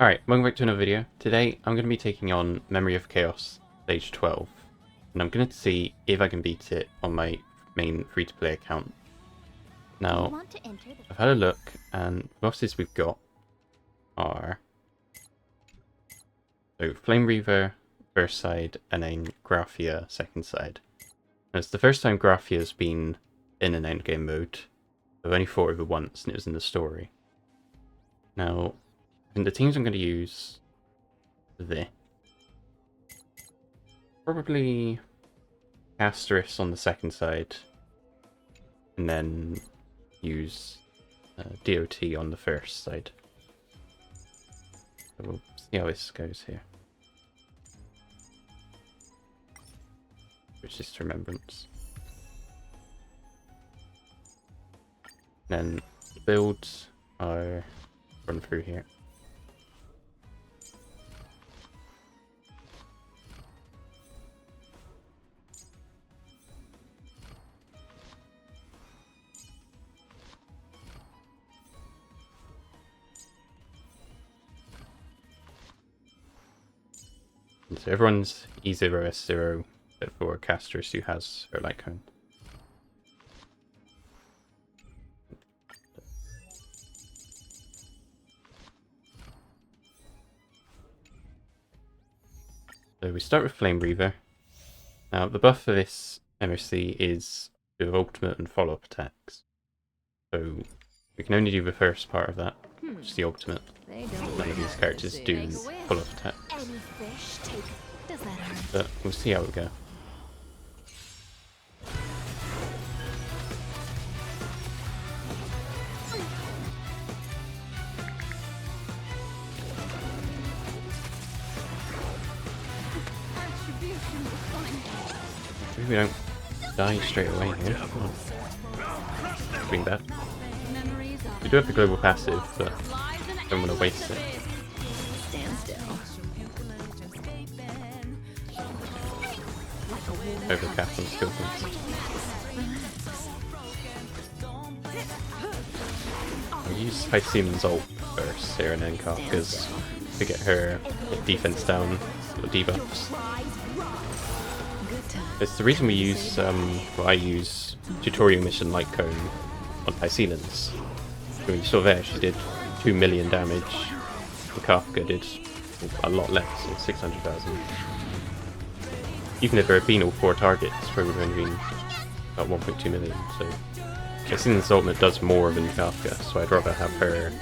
Alright, welcome back to another video. Today I'm going to be taking on Memory of Chaos Stage 12, and I'm going to see if I can beat it on my main free-to-play account. Now, I've had a look, and the bosses we've got are Flame Reaver first side, and then Graphia second side. And it's the first time Graphia's been in an endgame mode. I've only fought over once, and it was in the story. Now, and the teams I'm going to use there. Probably Asterisk on the second side, and then use DOT on the first side. So we'll see how this goes here. Which is Remembrance. Then the builds are run through here. So everyone's E0, S0, except for Casters who has her light cone. So we start with Flame Reaver. Now the buff for this MOC is with ultimate and follow-up attacks. So we can only do the first part of that, which is the ultimate. None of these characters do follow-up attacks. But we'll see how we go. Maybe we don't die straight away here. Being bad. We do have the global passive, but I don't want to waste it. Overcap on skill points. I'll use HonkaiStarRail's ult first here and then Kafka's to get her defense down, or debuffs. It's the reason we use, I use tutorial mission Light Cone on HonkaiStarRail. When you saw there, she did 2 million damage, and Kafka did a lot less, so 600,000. Even if there had been all 4 targets, probably would have only been about 1.2 million, so HonkaiStarRail's ultimate does more than Kafka, so I'd rather have her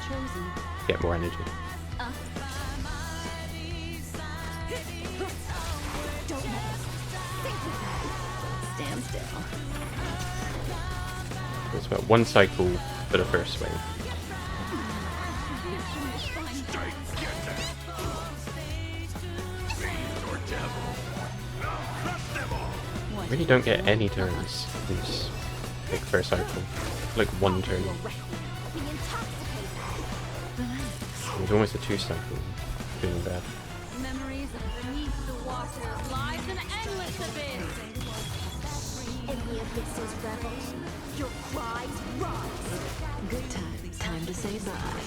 get more energy. It's about 1 cycle for the first wave. I really don't get any turns in this like first cycle. Like 1 turn. It was almost a 2 cycle. Feeling bad. Memories beneath the water lies an endless abyss. In the abyss's revel, your cries rise. Good time to say bye.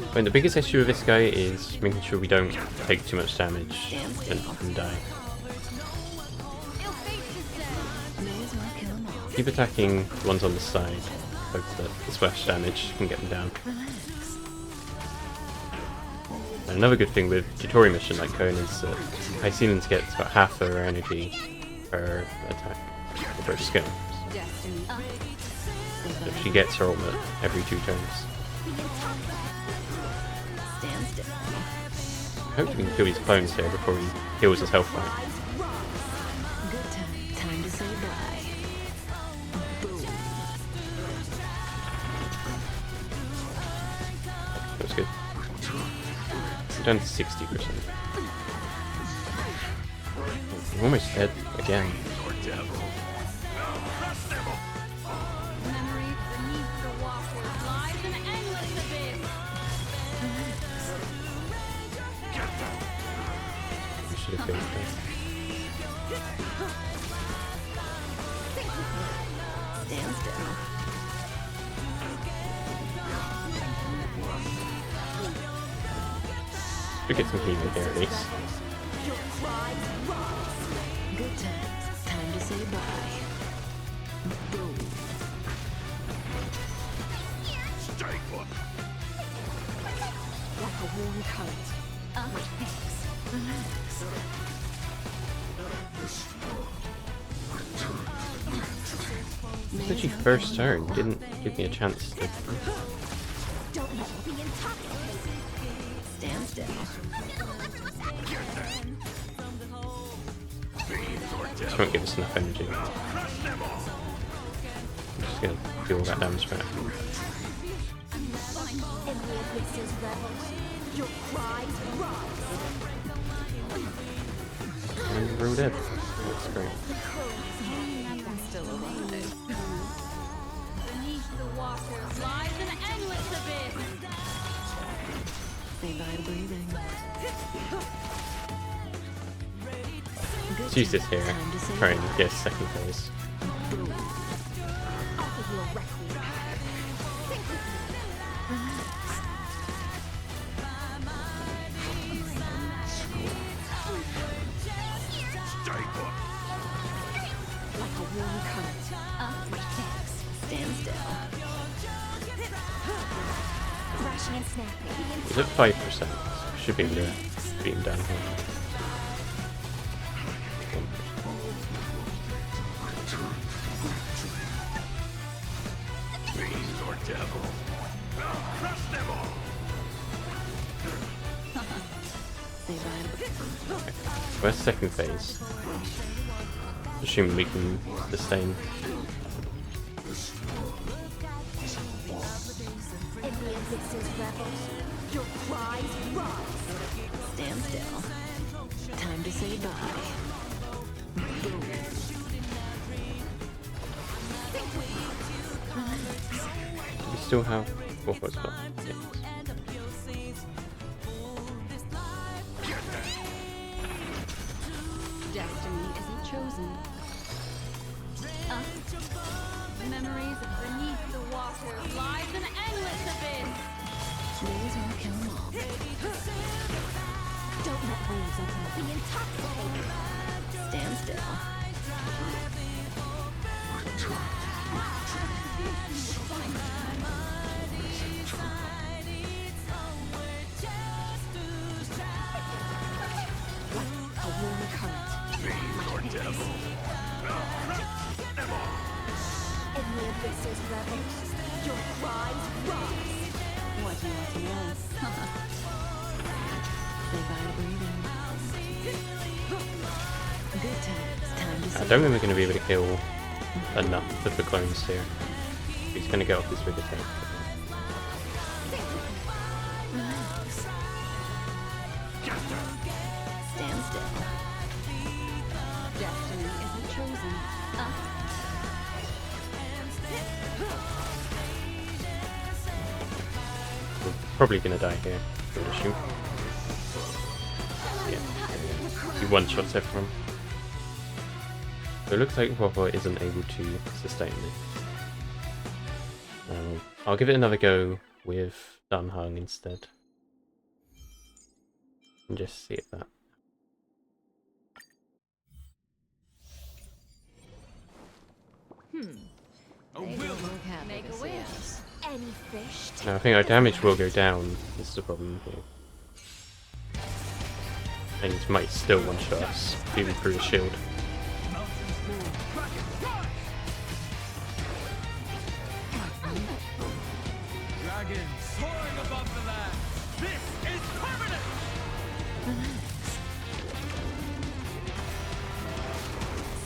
I mean, the biggest issue with this guy is making sure we don't take too much damage and die. Keep attacking the ones on the side, hope that the splash damage can get them down. And another good thing with tutorial mission like Cone is that HonkaiStarRail gets about half of her energy per attack, or per skill. So she gets her ultimate every 2 turns. I hope we can kill these clones here before he heals his health back. Good time to say bye. Boom. That was good. We're down to 60%. I'm almost dead again. Memories beneath the water lies an endless abyss. We should have finished that. Stands still. Should get some healing here at least. Your cries rise. Good times. Time to say bye. Boom. Like a warm current. Relax. Since you first turn, didn't give me a chance to. Don't let me be intoxicated. Stand still. This won't give us enough energy. I'm just gonna do all that damage back. In the abyss's revels, your cries rise. And we're all dead. That's great. I'm still alive. Beneath the water lies an endless abyss. Say bye to breathing. Let's use this here. Try and get a second phase. Boom. Offer you a requiem. Think with me. Like a warm current. Reflex. Stand still. Thrashing and snapping. Is it 5%? Should be able to beat him down here. Say bye to Where's second phase? Assuming we can sustain. In the abyss's revels, your cries rise. stand still. Time to say bye. Boom. We still have 4 foot spot. Yes. Destiny isn't chosen. Memories of beneath the water lies an endless abyss. Days won't kill 'em all. Don't let waves open up. Be intoxicated. Stand still. A warm current. In the abyss's revels, your cries rise. What do you want to know? Say bye to breathing. Good times. Time to I say don't think we're going to be able to kill enough of the clones here. He's going to get off this big attack. stand still. Destiny isn't chosen. We're probably going to die here, I would assume. Yeah. He one-shots everyone. So it looks like Waffle isn't able to sustain me. I'll give it another go with Dunhung instead. And just see if that. Make a wish. Any fish? No, I think our damage will go down. This is the problem here. And he might still one-shot us, even through the shield. Dragon soaring above the land. This is permanent.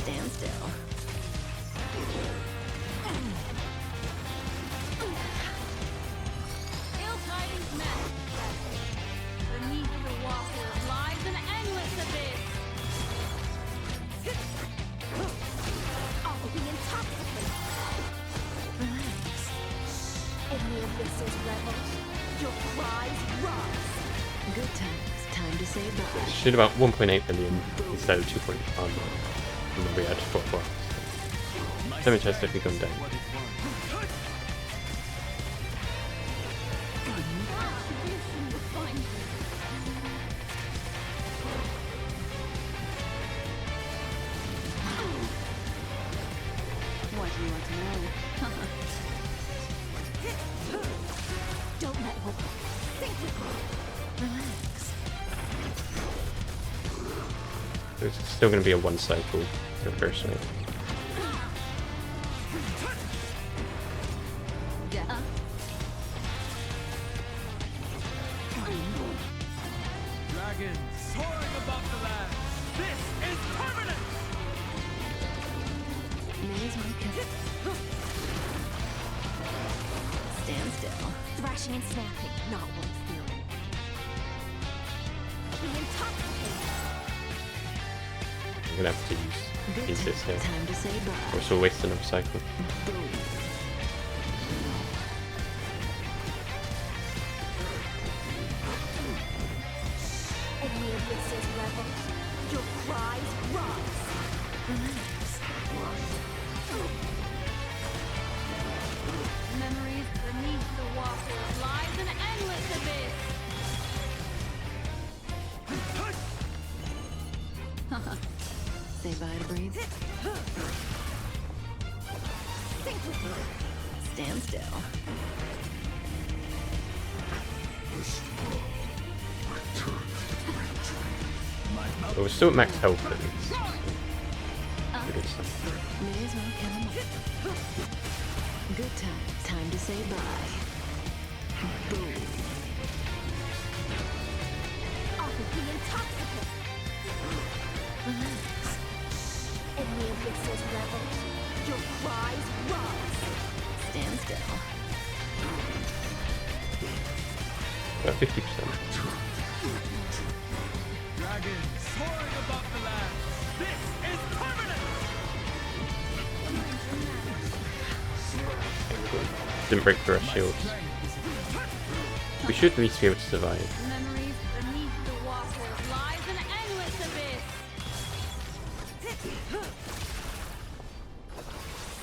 Stand still. Ill tidings met. Beneath the water lies an endless abyss. I'll be intoxicated. In the abyss's revels, your cries rise. Good times. Time to say bye. Should about 1.8 billion instead of 2.1. And then we had 4. Damage has definitely gone down. What it was. do you want to know? Don't let hope sink with me. Relax. It's still going to be a one cycle for the first wave. Dragon soaring above the land. This is permanent. May as well kill. Stand still. Thrashing and snapping, not worth feeling. Be intoxicated. I'm going to have to use this here. Time to say Or bye. else we'll waste another cycle. Boom. In the abyss's levels, your cries rise. Relax. Memories beneath the water lies an endless abyss. Say bye to breathe. Sink with me. Stand still. But we're still at max health at least. Good stuff. May as well kill 'em all. Good time. Time to say bye. Boom. Often be intoxicated. Relax. In the abyss's levels, your cries rise. Stand still. About 50%. Dragon soaring above the land. This is permanent. Didn't break through our shields. We should at least be able to survive. Memories beneath the water lies an endless abyss.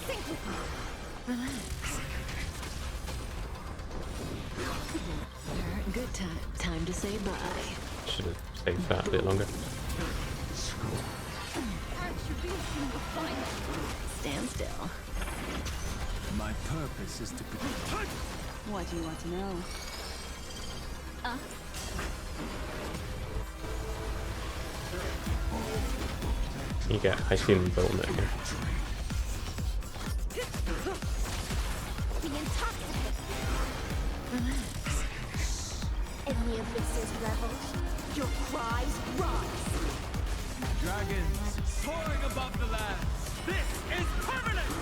Sink with me. Relax. Good time. Time to say bye. Should have saved that a bit longer. Retribution will find us. Stand still. My purpose is to be. What do you want to know? You get high ceiling bottleneck here. Be intoxicated. Relax. In the abyss's levels, your cries rise. Dragons soaring above the land. This is permanent.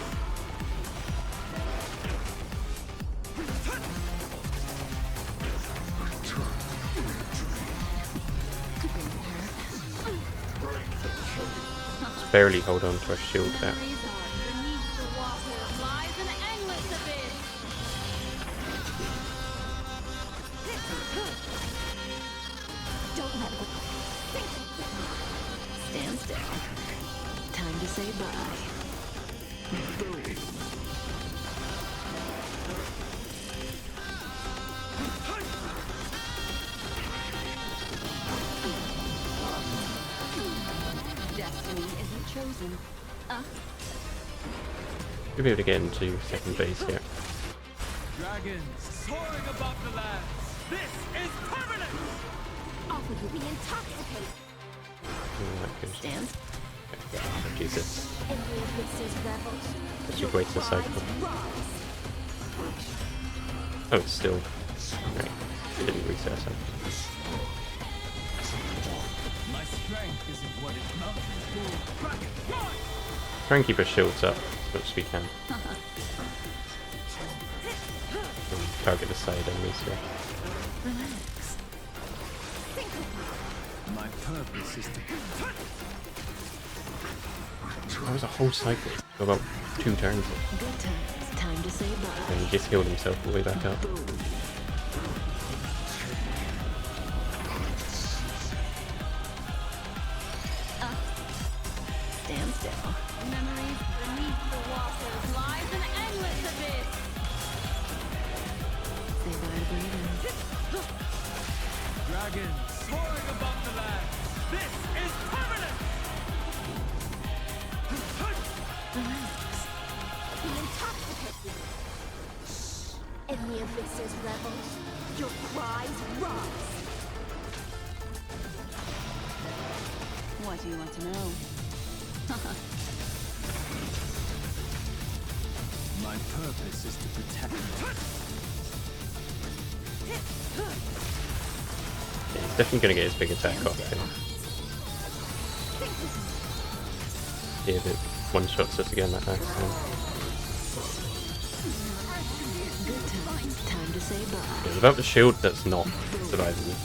Just barely hold on to our shield there. Memories beneath the water lies an endless abyss. Don't let hope sink. Stand still. Time to say bye. Boom. Destiny isn't chosen. We'll be able to get into second base here. Dragons soaring above the land. This is permanent. Often you be intoxicated. That goes. Stand. Oh, Jesus. In the abyss's levels, Let's your just wait a cries cycle. rise. Oh, it's still. Right. It didn't reset something. My strength isn't what it's mounted for. Dragon, run! Try and keep our shields up as much as we can. And target the side enemies here. Relax. My purpose is to. That was a whole cycle. About 2 turns. Good times. Time to say bye. And he just healed himself all the way back up. Boom. Stand still. Memories beneath the water lies an endless abyss. Say bye to breathing. Dragon soaring above the land. This is permanent. Relax. intoxicating. In the abysses, rebels, your cries rise. What do you want to know? My purpose is to protect you. Yeah, he's definitely going to get his big attack off here. See if it one-shots us again like that. Good time. Time to say bye. It's about the shield that's not surviving.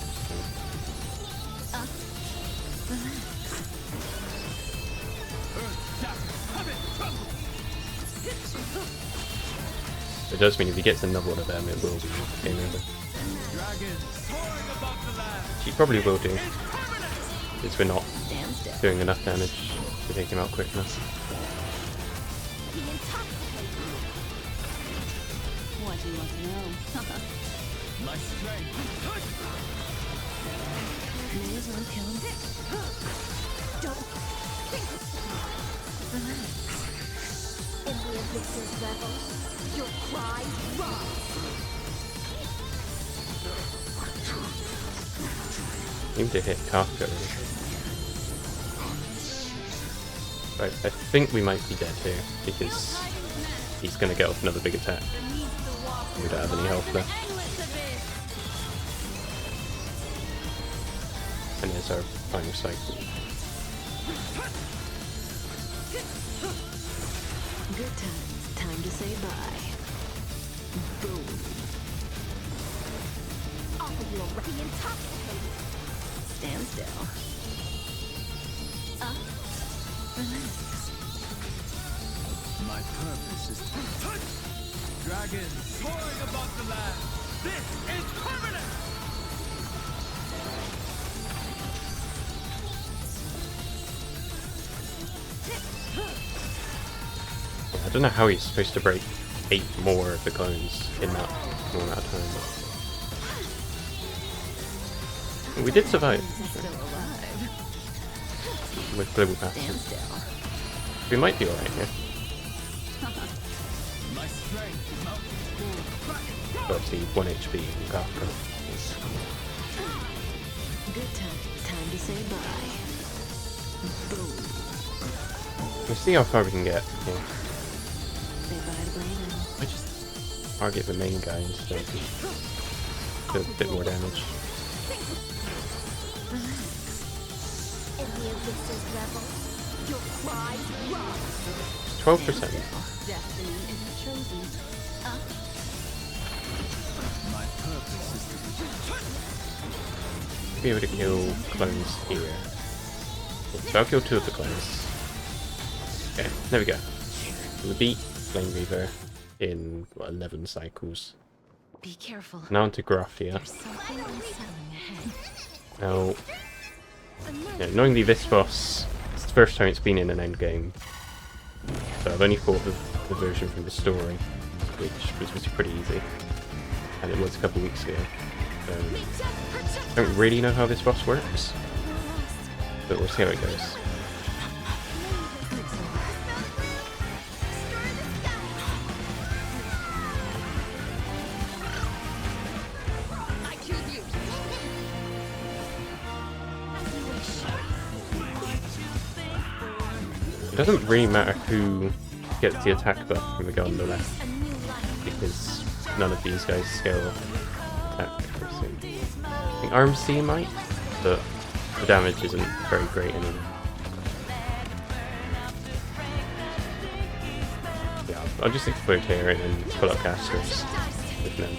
It does mean if he gets another one of them, it will be game over. Dragons soaring above the land. She probably will do, because we're not Stand still. doing enough damage to take him out quick enough. He intoxicates you. What do you want to know? My strength. May as well kill him. Don't think Relax. in the abysses, rebels, your cries rise. Aim to hit Kafka. Right, I think we might be dead here, because he's going to get off another big attack. We don't have any health left. And there's our final cycle. Good times. Time to say bye. Boom. All of you are already intoxicated. Stand still. Relax. My purpose is to dragons soaring above the land. This is permanent. I don't know how he's supposed to break 8 more of the clones in that small amount of time. We did survive Still alive. with global Stand passive. still. We might be alright here. My strength is mounting. But obviously 1 HP in Kafka. Good times. Time to say bye. Boom. We'll see how far we can get here. Say bye to Brandon. I just target the main guy instead to do a bit more damage. Relax. In the abysses, rebels, your cries rise. 12%. Destiny is chosen. My purpose is to Be able to kill clones here. So I'll kill 2 of the clones. Okay, there we go. So we beat Flame Reaver in what, 11 cycles. Be careful. Now onto Graphia. There's something unsettling ahead. Now, yeah, knowingly this boss, it's the first time it's been in an endgame. So I've only fought the version from the story, which was pretty easy. And it was a couple weeks ago. So I don't really know how this boss works, but we'll see how it goes. I killed you. It doesn't really matter who gets the attack buff when we go on the left, A new life. because none of these guys scale attack. I think Arm C might, but the damage isn't very great anymore. Yeah, I'll just explode here and then pull up casters with them.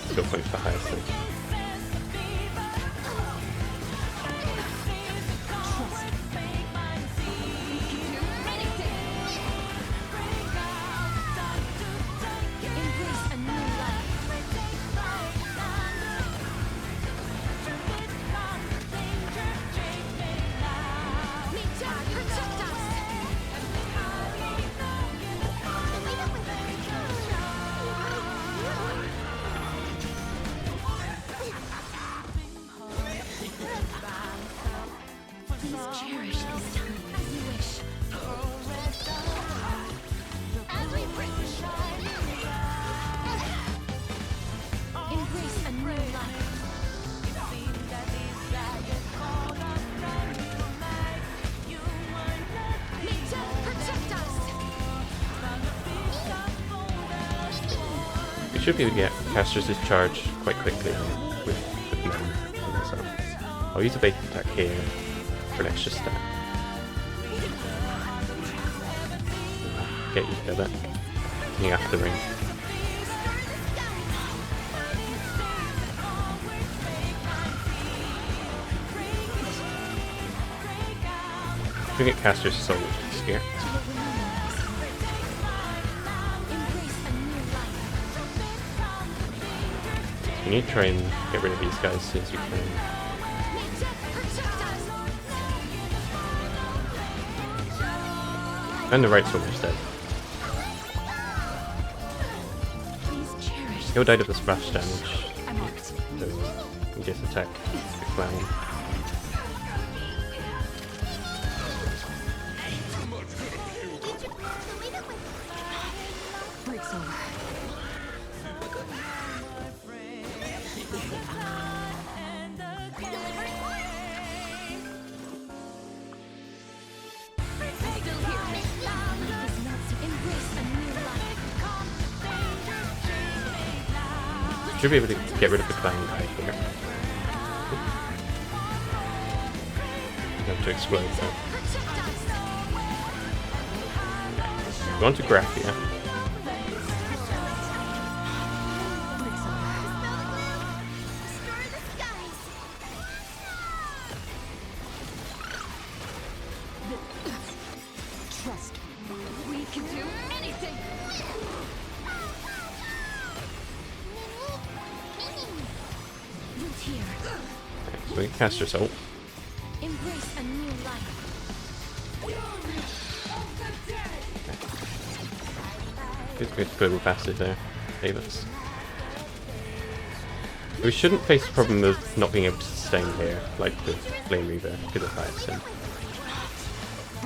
Still point for the highest thing. Embrace a new life. Meet protect us. should be able to get Caster's Discharge quite quickly with men. So I'll use a bait attack here for an extra stat. Get you to that. You have the ring. We get Caster's Soul here. You need to try and get rid of these guys as soon as you can. And the right sword is dead. He'll die to the splash damage. So you just attack the clown. Breaks over. Should be able to get rid of the clown guy here. You have to explode that. Go on to Graphia. Trust me. We can do anything. Root here. So we can cast her soul. Embrace a new life. Good global passive there. Save us. We shouldn't face the problem of not being able to sustain here, like with Flame Reaver, because of that accent.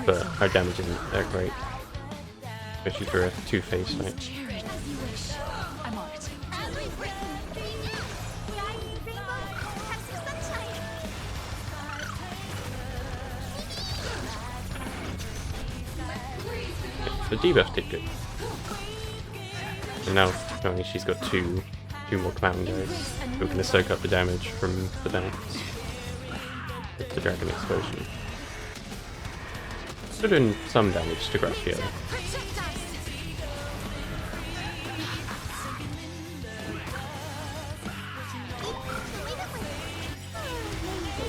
But our damage isn't that great. Especially for a two-phase fight. I'm on it. The debuff did good. And now apparently she's got two more clown guys who are going to soak up the damage from the bounce with the dragon explosion. Still doing some damage to Graphia.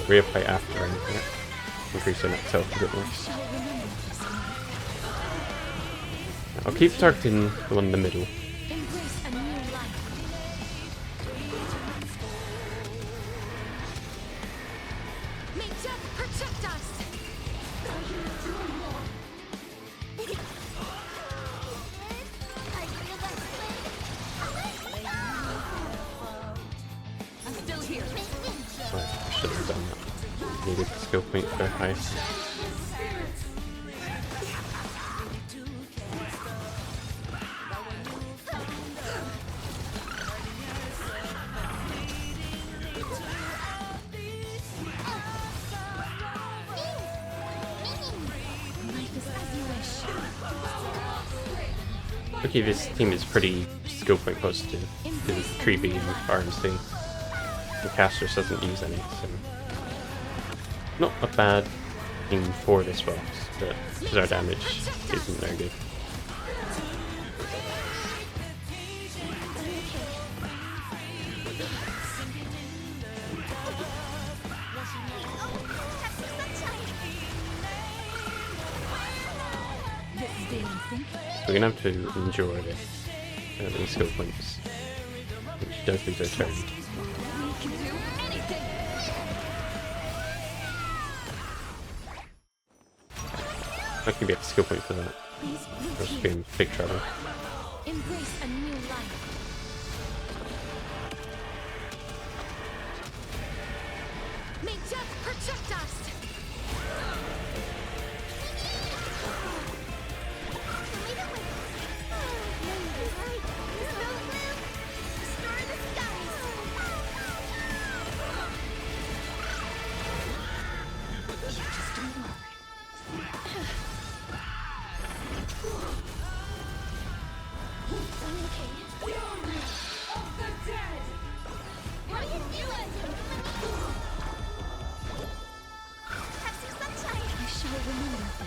Reapply after anything. Increase her max health a bit more. I'll keep targeting the one in the middle. Embrace a new life. May death protect us. I'm still here. Oh, I should have done that. Needed the skill point for high. Okay, this team is pretty skill point positive because it's Tree Beam, RMC. The Casters doesn't use any, so not a bad team for this boss, but because our damage isn't very good. We're gonna have to endure this these skill points, which does lose our turn. We can do anything. I can get a skill point for that. Or else be in big trouble. Embrace a new life. May death protect us.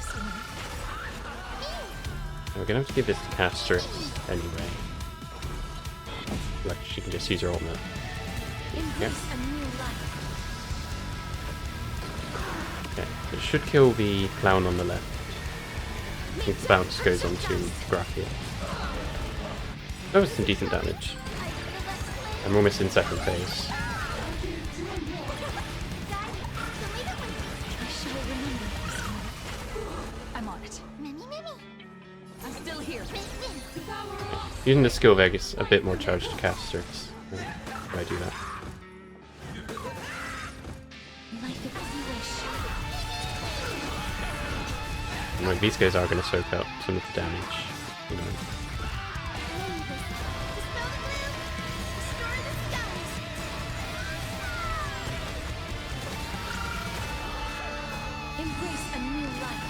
this one. We're gonna have to give this to Castress anyway. Like she can just use her ultimate. Embrace a new life. Okay, it should kill the clown on the left. I think the bounce goes on to Graphia. That was some decent damage. I'm almost in second phase. I shall remember this one. I'm on it. I'm still here. Using the skill Vegas a bit more charge to Castress. Why I do that? Life as you wish. And like these guys are going to soak up some of the damage. You know. Embrace a new life.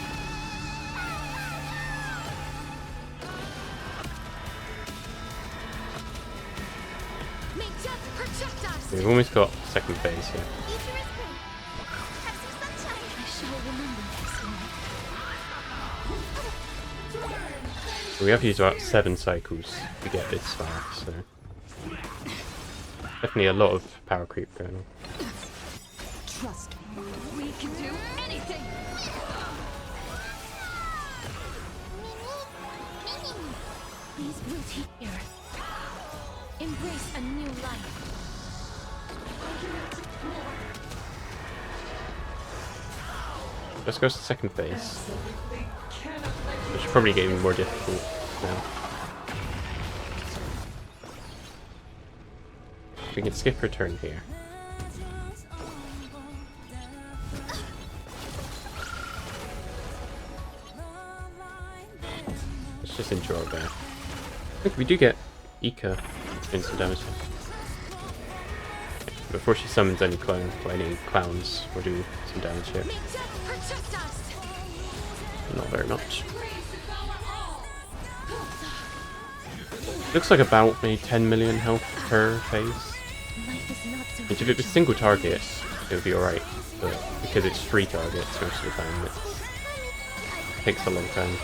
May death protect us. We've almost got second phase here. I shall remember this one. We have used about 7 cycles to get this far, so definitely a lot of power creep going on. Trust me. We can do anything. These roots here. Embrace a new life. Let's go to second phase. Which is probably getting more difficult now. We can skip her turn here. Let's just enjoy it there. Look, we do get Ika doing some damage here. Before she summons any clowns, we'll do some damage here. May death protect us. Not very much. Looks like about maybe 10 million health per phase. Life is not so If it was single target, it would be alright. But because it's 3 targets most of the time, it takes a long time.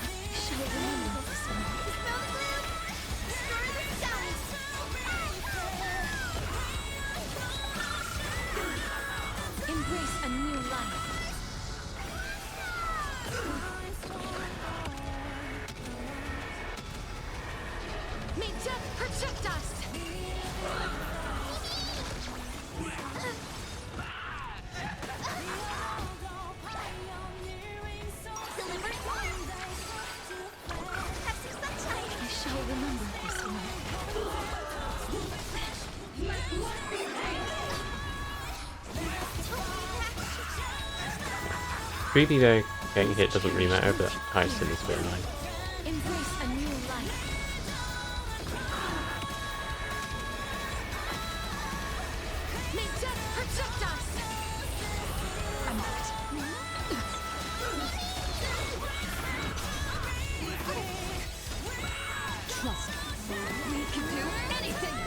I shall remember this one. Embrace a new life. May death protect us. I shall remember this one. Really though, getting hit doesn't really matter, but Hyacinth is a bit annoying. Embrace a new life. May death protect us. I'm on it. Trust me. We can do anything.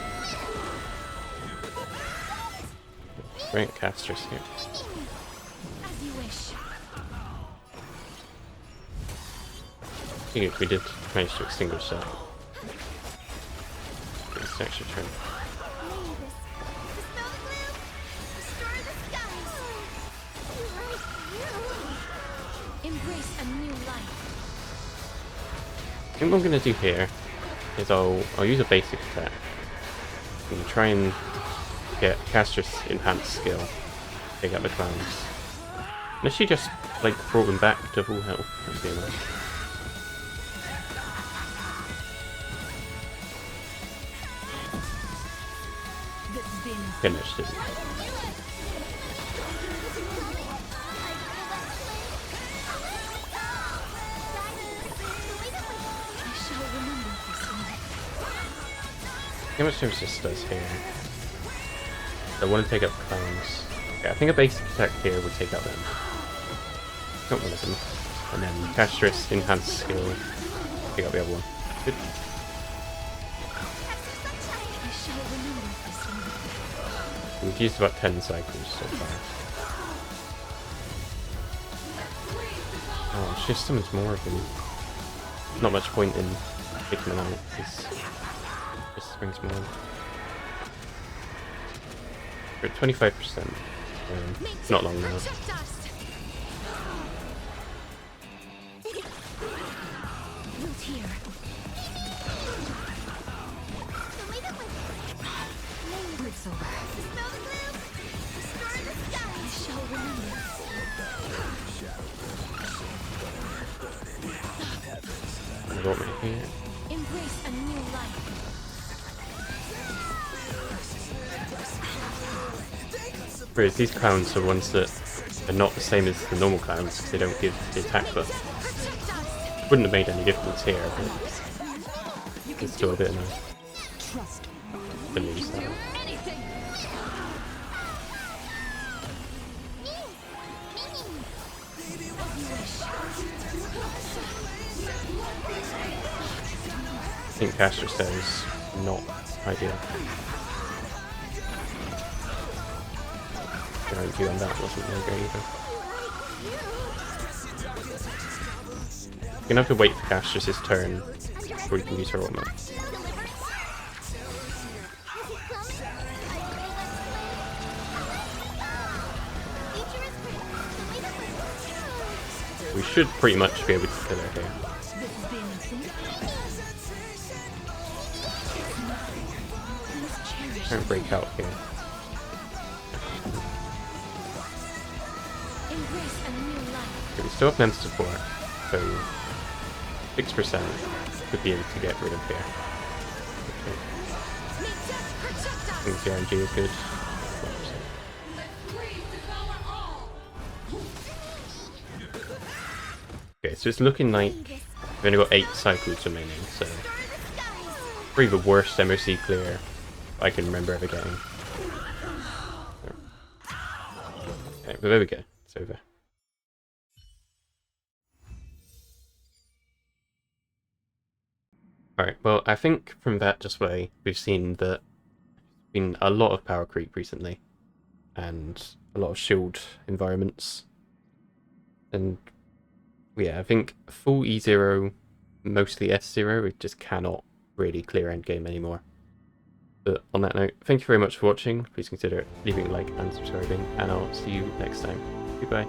Great Castress here. As you wish. I think we did manage to extinguish that. It's an extra turn. Embrace a new life. I think what I'm going to do here is I'll use a basic attack. I'm going to try and get Castress enhanced skill. Take out the clowns. Unless she just like brought them back to full health. That'd be nice. Finished it. I shall remember this one. How much damage this does here? I want to take out the clowns. Okay, I think a basic attack here would take out them. Not one of them. And then Castress, enhanced skill, take out the other one. Good. I shall remember this one. We've used about 10 cycles so far. Oh, it's just summons more of them. Not much point in taking them out, because it just brings more. We're at 25%. Not long now. Root here. It's over. Smell the gloom. Destroy the sky. I shall remember. I got me here. Embrace a new life. Whereas these clowns are ones that are not the same as the normal clowns because they don't give the attack buff. Wouldn't have made any difference here, but it's still a bit annoying Trust me. to lose that. Anything. I think Caster is not ideal. Guarantee on that wasn't very great either. You're gonna have to wait for Caster's turn before you can use her ultimate. We should pretty much be able to kill her here. This is being insane. Don't break out here. Embrace a new life. Okay, we still have men's support, so 6% could be able to get rid of here. Okay. I think the RNG is good. Okay, so it's looking like we've only got 8 cycles remaining, so probably the worst MOC clear I can remember ever getting. Okay, but there we go, it's over. Alright, well I think from that display we've seen that there's been a lot of power creep recently, and a lot of shield environments, and yeah, I think full E0, mostly S0, we just cannot really clear endgame anymore. But on that note, thank you very much for watching. Please consider leaving a like and subscribing, and I'll see you next time. Goodbye.